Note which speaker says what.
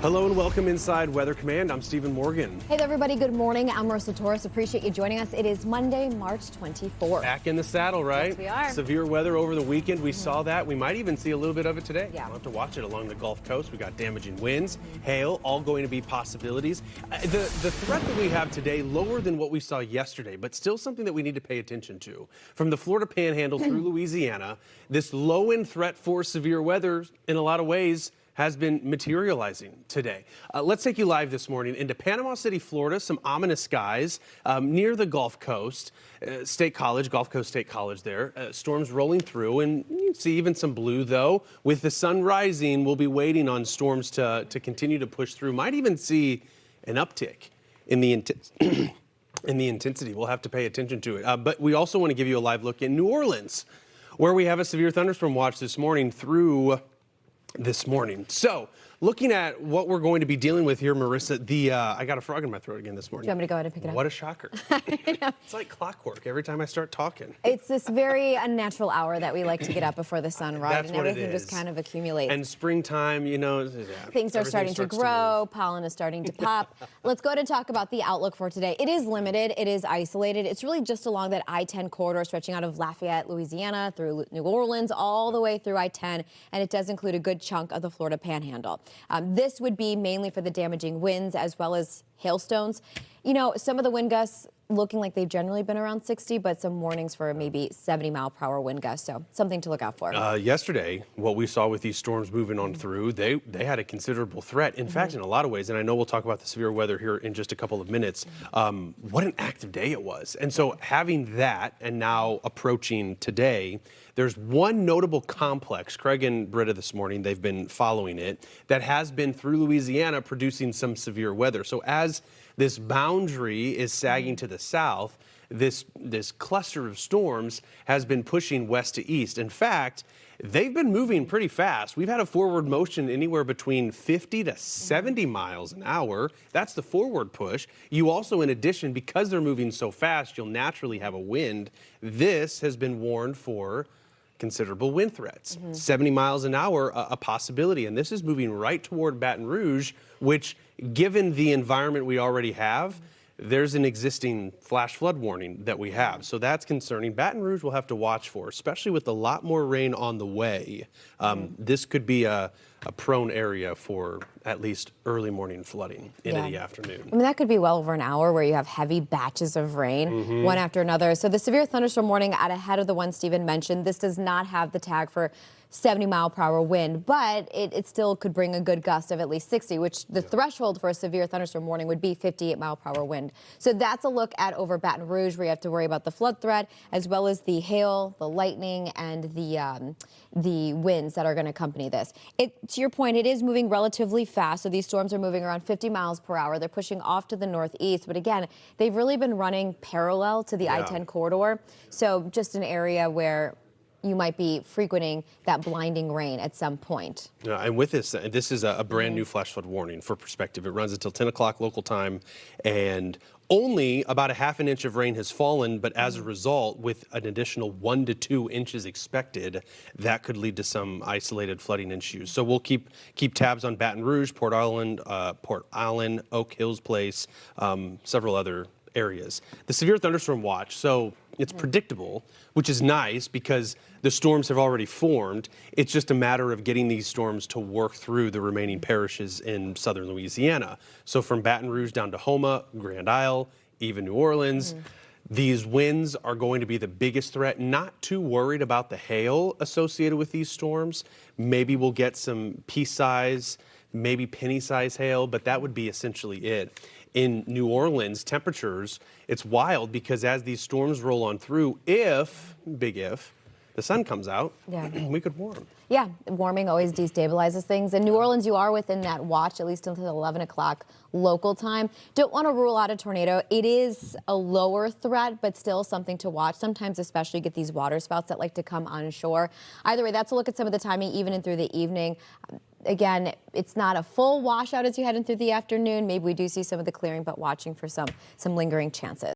Speaker 1: Hello and welcome inside Weather Command. I'm Stephen Morgan.
Speaker 2: Hey there, everybody. Good morning. I'm Marissa Torres. Appreciate you joining us. It is Monday, March 24th.
Speaker 1: Back in the saddle, right?
Speaker 2: Yes, we are.
Speaker 1: Severe weather over the weekend. We saw that. We might even see a little bit of it today.
Speaker 2: Yeah.
Speaker 1: We'll have to watch it along the Gulf Coast. We got damaging winds, hail, all going to be possibilities. The threat that we have today, lower than what we saw yesterday, but still something that we need to pay attention to. From the Florida Panhandle through Louisiana, this low-end threat for severe weather, in a lot of ways, has been materializing today. Let's take you live this morning into Panama City, Florida. Some ominous skies near the Gulf Coast. State College, Gulf Coast State College there. Storms rolling through, and you can see even some blue, though. With the sun rising, we'll be waiting on storms to continue to push through. Might even see an uptick in the intensity. We'll have to pay attention to it. But we also want to give you a live look in New Orleans, where we have a severe thunderstorm watch this morning through this morning. So, looking at what we're going to be dealing with here, Marissa, I got a frog in my throat again this morning.
Speaker 2: Do you want me to go ahead and pick it up?
Speaker 1: What a shocker. It's like clockwork every time I start talking.
Speaker 2: It's this very unnatural hour that we like to get up before the sun, right?
Speaker 1: That's
Speaker 2: and
Speaker 1: what it
Speaker 2: everything
Speaker 1: is.
Speaker 2: just kind of accumulates.
Speaker 1: And springtime, you know,
Speaker 2: Things are starting to grow, pollen is starting to pop. Let's go ahead and talk about the outlook for today. It is limited, it is isolated. It's really just along that I-10 corridor stretching out of Lafayette, Louisiana, through New Orleans, all the way through I-10, and it does include a good chunk of the Florida Panhandle. This would be mainly for the damaging winds as well as hailstones. You know, some of the wind gusts looking like they've generally been around 60, but some warnings for maybe 70-mile-per-hour wind gusts, so something to look out for.
Speaker 1: Yesterday, what we saw with these storms moving on through, they had a considerable threat. In fact, in a lot of ways, and I know we'll talk about the severe weather here in just a couple of minutes, what an active day it was. And so having that and now approaching today, there's one notable complex, Craig and Britta this morning, they've been following it, that has been through Louisiana producing some severe weather. So as this boundary is sagging to the south, this cluster of storms has been pushing west to east. In fact, they've been moving pretty fast. We've had a forward motion anywhere between 50 to 70 miles an hour. That's the forward push. You also, in addition, because they're moving so fast, you'll naturally have a wind. This has been warned for considerable wind threats. 70 miles an hour, a possibility. And this is moving right toward Baton Rouge, which, given the environment we already have, there's an existing flash flood warning that we have. So that's concerning. Baton Rouge will have to watch for, especially with a lot more rain on the way. This could be a prone area for at least early morning flooding into the afternoon.
Speaker 2: I mean, that could be well over an hour where you have heavy batches of rain, one after another. So the severe thunderstorm warning out ahead of the one Stephen mentioned, this does not have the tag for 70-mile-per-hour wind, but it still could bring a good gust of at least 60, which the threshold for a severe thunderstorm warning would be 58-mile-per-hour wind. So that's a look at over Baton Rouge, where you have to worry about the flood threat, as well as the hail, the lightning, and the winds that are going to accompany this. To your point, it is moving relatively fast, so these storms are moving around 50 miles per hour. They're pushing off to the northeast, but again, they've really been running parallel to the I-10 corridor, so just an area where you might be frequenting that blinding rain at some point.
Speaker 1: And with this is a brand new flash flood warning for perspective. It runs until 10 o'clock local time, and only about a half an inch of rain has fallen, but as a result, with an additional 1 to 2 inches expected, that could lead to some isolated flooding issues. So we'll keep tabs on Baton Rouge, Port Island, Oak Hills Place, several other areas. The severe thunderstorm watch, so it's predictable, which is nice because the storms have already formed. It's just a matter of getting these storms to work through the remaining parishes in southern Louisiana. So from Baton Rouge down to Houma, Grand Isle, even New Orleans, these winds are going to be the biggest threat. Not too worried about the hail associated with these storms. Maybe we'll get some pea-size, maybe penny-size hail, but that would be essentially it. In New Orleans, temperatures, it's wild because as these storms roll on through, big if, the sun comes out, we could warm.
Speaker 2: Yeah, warming always destabilizes things. In New Orleans, you are within that watch, at least until 11 o'clock local time. Don't want to rule out a tornado. It is a lower threat, but still something to watch. Sometimes especially you get these water spouts that like to come onshore. Either way, that's a look at some of the timing, even in through the evening. Again, it's not a full washout as you head in through the afternoon. Maybe we do see some of the clearing, but watching for some lingering chances.